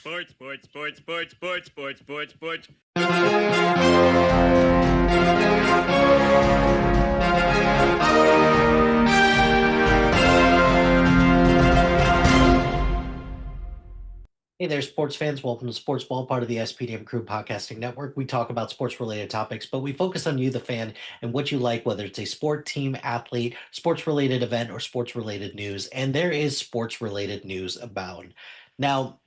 Sports, sports, sports, sports, sports, sports, sports, sports. Hey there, sports fans. Welcome to Sportsball, part of the SPDM Crew Podcasting Network. We talk about sports-related topics, but we focus on you, the fan, and what you like, whether it's a sport, team, athlete, sports-related event, or sports-related news. And there is sports-related news abound. Now,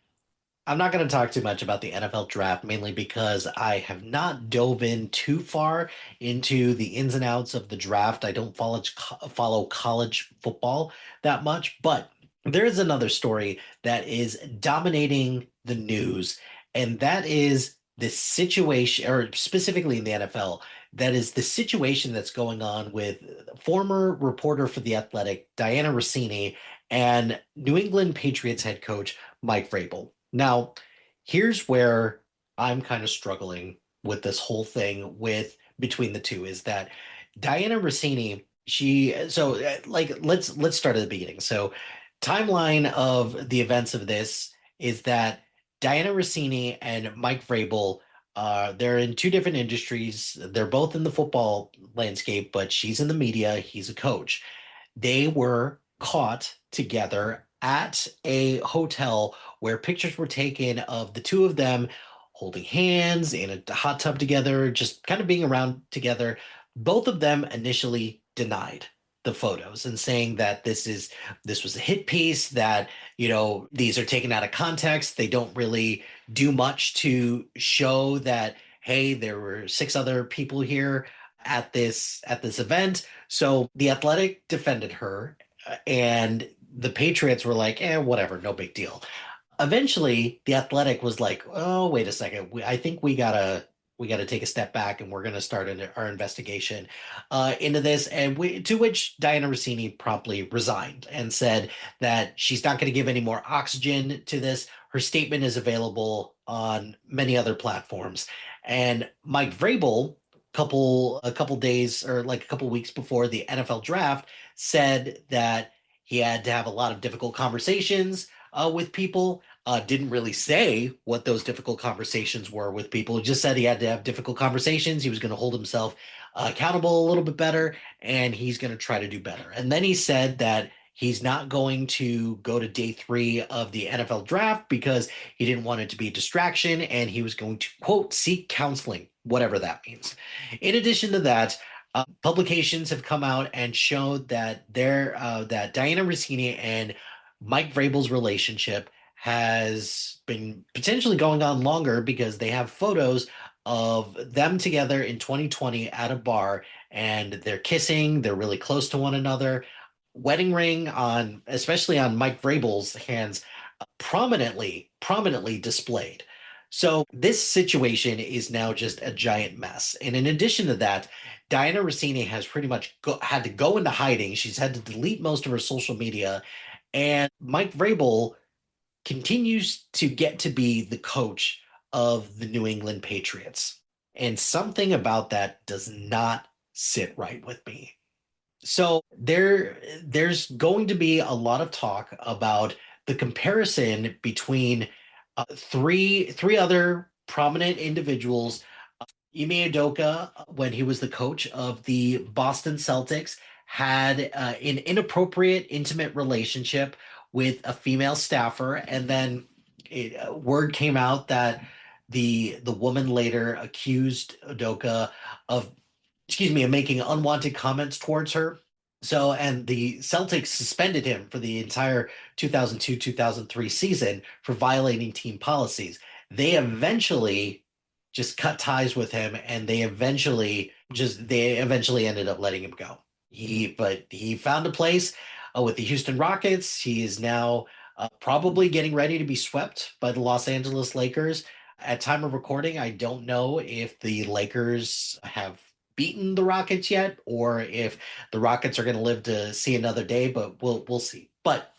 I'm not going to talk too much about the NFL draft, mainly because I have not dove in too far into the ins and outs of the draft. I don't follow college football that much, but there is another story that is dominating the news, and that is the situation, or specifically in the NFL, that is the situation that's going on with former reporter for The Athletic, Dianna Russini, and New England Patriots head coach Mike Vrabel. Now, here's where I'm kind of struggling with this whole thing with between the two is that Dianna Russini, let's start at the beginning. So timeline of the events of this is that Dianna Russini and Mike Vrabel, they're in two different industries. They're both in the football landscape, but she's in the media, he's a coach. They were caught together at a hotel where pictures were taken of the two of them holding hands in a hot tub together, just kind of being around together. Both of them initially denied the photos and saying that this was a hit piece, that these are taken out of context, they don't really do much to show that, hey, there were six other people here at this event. So the Athletic defended her, and the Patriots were like, whatever, no big deal. Eventually, the Athletic was like, oh, wait a second, I think we gotta take a step back, and we're gonna start our investigation into this. And to which Dianna Russini promptly resigned and said that she's not going to give any more oxygen to this. Her statement is available on many other platforms. And Mike Vrabel, a couple days or like a couple weeks before the NFL draft, said that he had to have a lot of difficult conversations with people. Didn't really say what those difficult conversations were with people. He just said he had to have difficult conversations. He was going to hold himself accountable a little bit better, and he's going to try to do better. And then he said that he's not going to go to day 3 of the NFL draft because he didn't want it to be a distraction, and he was going to, quote, seek counseling, whatever that means. In addition to that, publications have come out and showed that that Dianna Russini and Mike Vrabel's relationship has been potentially going on longer because they have photos of them together in 2020 at a bar, and they're kissing, they're really close to one another. Wedding ring on, especially on Mike Vrabel's hands, prominently displayed. So this situation is now just a giant mess. And in addition to that, Dianna Russini has pretty much had to go into hiding. She's had to delete most of her social media, and Mike Vrabel continues to get to be the coach of the New England Patriots. And something about that does not sit right with me. So there's going to be a lot of talk about the comparison between three other prominent individuals. Ime Udoka, when he was the coach of the Boston Celtics, had an inappropriate, intimate relationship with a female staffer, and then word came out that the woman later accused Udoka of, of making unwanted comments towards her. So, and the Celtics suspended him for the entire 2002-2003 season for violating team policies. They eventually just cut ties with him, and they eventually ended up letting him go. He found a place with the Houston Rockets. He is now probably getting ready to be swept by the Los Angeles Lakers. At time of recording, I don't know if the Lakers have beaten the Rockets yet, or if the Rockets are going to live to see another day, but we'll see. But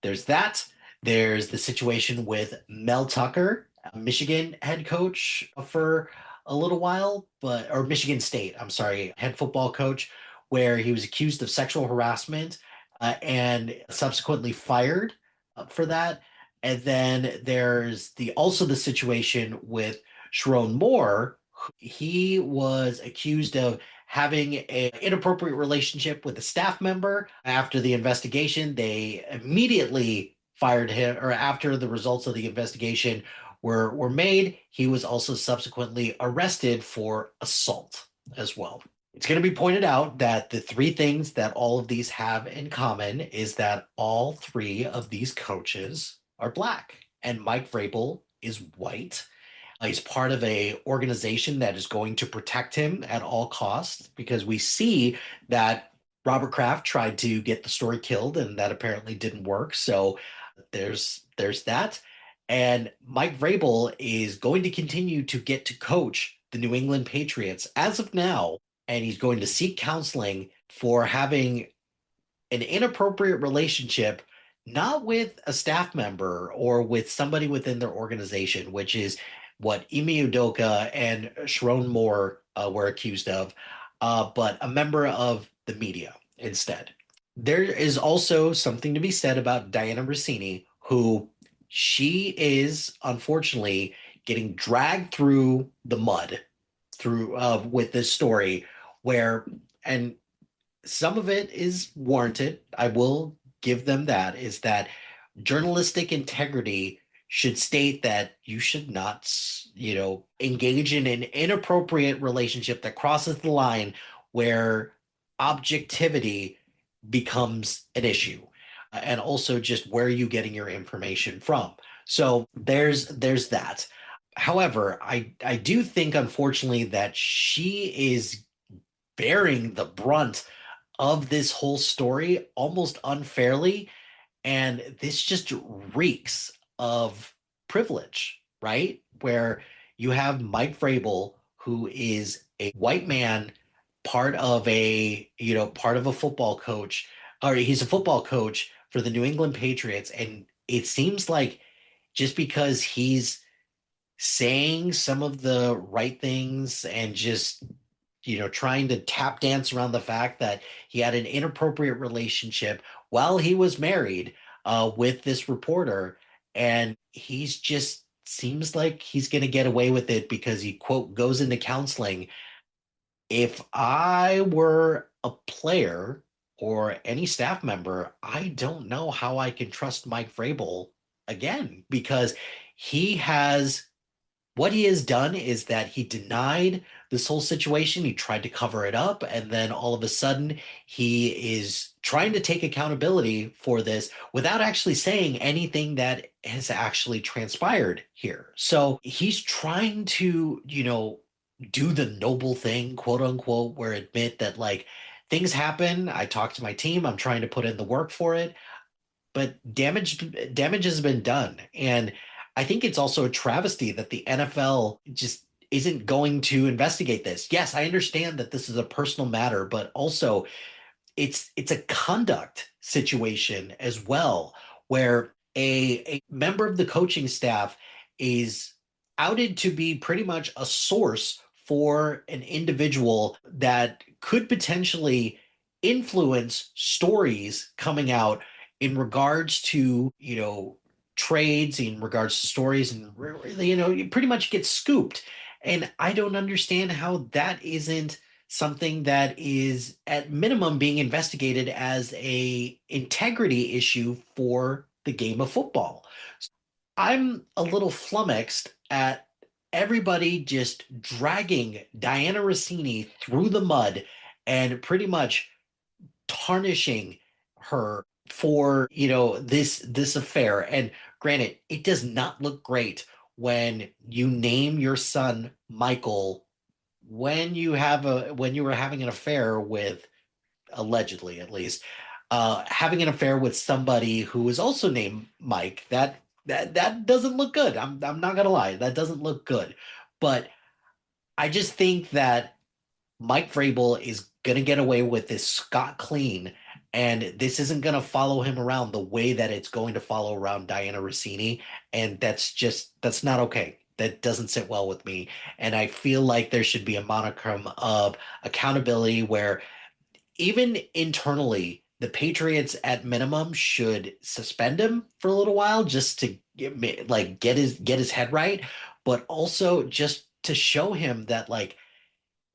there's that. There's the situation with Mel Tucker, Michigan head coach for a little while, or Michigan State, I'm sorry, head football coach, where he was accused of sexual harassment and subsequently fired for that. And then there's the situation with Sharon Moore. He was accused of having an inappropriate relationship with a staff member. After the investigation, they immediately fired him, or after the results of the investigation were made, he was also subsequently arrested for assault as well. It's going to be pointed out that the three things that all of these have in common is that all three of these coaches are black, and Mike Vrabel is white. He's part of a organization that is going to protect him at all costs, because we see that Robert Kraft tried to get the story killed, and that apparently didn't work. So there's that. And Mike Vrabel is going to continue to get to coach the New England Patriots as of now, and he's going to seek counseling for having an inappropriate relationship, not with a staff member or with somebody within their organization, which is what Emi Udoka and Sharon Moore were accused of, but a member of the media instead. There is also something to be said about Dianna Russini, who she is unfortunately getting dragged through the mud through with this story where, and some of it is warranted. I will give them that, is that journalistic integrity should state that you should not, engage in an inappropriate relationship that crosses the line where objectivity becomes an issue, and also just where are you getting your information from. So there's that. However, I do think unfortunately that she is bearing the brunt of this whole story almost unfairly. And this just reeks of privilege, right? Where you have Mike Vrabel, who is a white man, part of a football coach, or he's a football coach for the New England Patriots. And it seems like just because he's saying some of the right things and just trying to tap dance around the fact that he had an inappropriate relationship while he was married with this reporter. And he's just seems like he's going to get away with it because he, quote, goes into counseling. If I were a player or any staff member, I don't know how I can trust Mike Vrabel again, because he has what he has done is that he denied this whole situation. He tried to cover it up. And then all of a sudden, he is trying to take accountability for this without actually saying anything that has actually transpired here. So he's trying to, do the noble thing, quote unquote, where admit that like things happen. I talked to my team. I'm trying to put in the work for it, but damage has been done. And I think it's also a travesty that the NFL just isn't going to investigate this. Yes, I understand that this is a personal matter, but also it's a conduct situation as well, where a member of the coaching staff is outed to be pretty much a source for an individual that could potentially influence stories coming out in regards to trades, in regards to stories, and you pretty much get scooped. And I don't understand how that isn't something that is at minimum being investigated as a integrity issue for the game of football. I'm a little flummoxed at everybody just dragging Dianna Russini through the mud and pretty much tarnishing her for this affair. And granted, it does not look great when you name your son Michael when you were having an affair with, allegedly at least, having an affair with somebody who is also named Mike. That doesn't look good. I'm not gonna lie, that doesn't look good. But I just think that Mike Vrabel is going to get away with this scot clean, and this isn't going to follow him around the way that it's going to follow around Dianna Russini, and that's not okay. That doesn't sit well with me, and I feel like there should be a monicum of accountability where even internally, the Patriots at minimum should suspend him for a little while just to get his head right, but also just to show him that like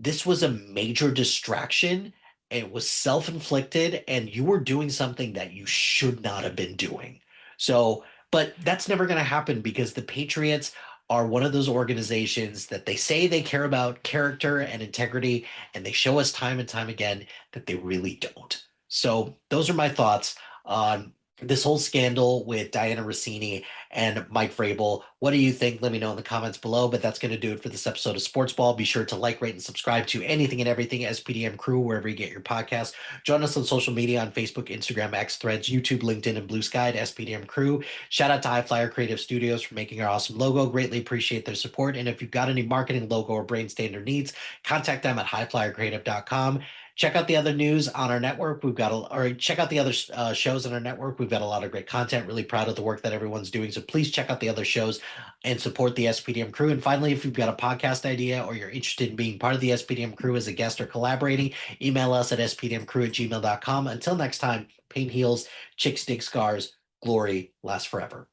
this was a major distraction. It was self-inflicted, and you were doing something that you should not have been doing. So, but that's never going to happen because the Patriots are one of those organizations that they say they care about character and integrity, and they show us time and time again that they really don't. So, those are my thoughts on this whole scandal with Dianna Russini and Mike Vrabel. What do you think? Let me know in the comments below. But that's going to do it for this episode of Sportsball. Be sure to like, rate, and subscribe to anything and everything SPDM Crew, wherever you get your podcasts. Join us on social media on Facebook, Instagram, X, Threads, YouTube, LinkedIn, and Blue Sky at SPDM Crew. Shout out to High Flyer Creative Studios for making our awesome logo. Greatly appreciate their support. And if you've got any marketing, logo, or brain standard needs, contact them at highflyercreative.com. Check out the other news on our network. Or check out the other shows on our network. We've got a lot of great content. Really proud of the work that everyone's doing. So please check out the other shows and support the SPDM crew. And finally, if you've got a podcast idea or you're interested in being part of the SPDM crew as a guest or collaborating, email us at spdmcrew@gmail.com. Until next time, pain heals, chicks dig scars, glory lasts forever.